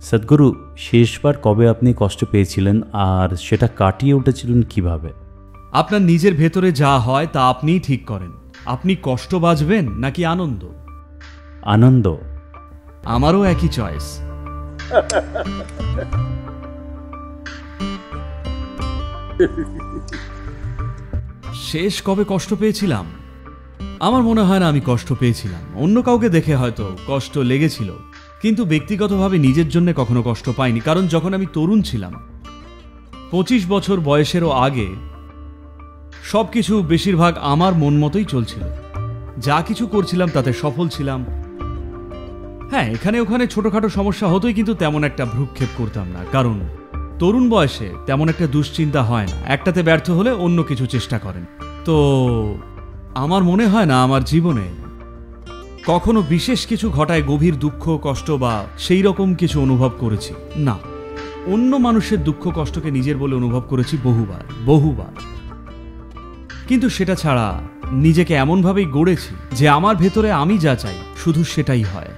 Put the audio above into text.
সদ্গুরু, শেষবার কবে আপনি কষ্ট পেয়েছিলেন আর সেটা কাটিয়ে উঠেছিলেন কিভাবে? আপনার নিজের ভেতরে যা হয় তা আপনিই ঠিক করেন। আপনি কষ্ট বাঁচবেন নাকি আনন্দ? আনন্দ। আমারও একই চয়েস। শেষ কবে কষ্ট পেয়েছিলাম? আমার মনে হয় না আমি কষ্ট পেয়েছিলাম। অন্য কাউকে দেখে হয়তো কষ্ট লেগেছিল, কিন্তু ব্যক্তিগতভাবে নিজের জন্য কখনো কষ্ট পাইনি। কারণ যখন আমি তরুণ ছিলাম, 25 বছর বয়সেরও আগে, সবকিছু বেশিরভাগ আমার মন মতোই চলছিল। যা কিছু করছিলাম তাতে সফল ছিলাম। হ্যাঁ, এখানে ওখানে ছোটখাটো সমস্যা হতোই, কিন্তু তেমন একটা ভ্রুক্ষেপ করতাম না। কারণ তরুণ বয়সে তেমন একটা দুশ্চিন্তা হয় না। একটাতে ব্যর্থ হলে অন্য কিছু চেষ্টা করেন। তো আমার মনে হয় না আমার জীবনে কখনো বিশেষ কিছু ঘটায় গভীর দুঃখ, কষ্ট বা সেই রকম কিছু অনুভব করেছি। না, অন্য মানুষের দুঃখ কষ্টকে নিজের বলে অনুভব করেছি বহুবার। কিন্তু সেটা ছাড়া নিজেকে এমনভাবেই গড়েছি যে আমার ভেতরে আমি যা চাই শুধু সেটাই হয়।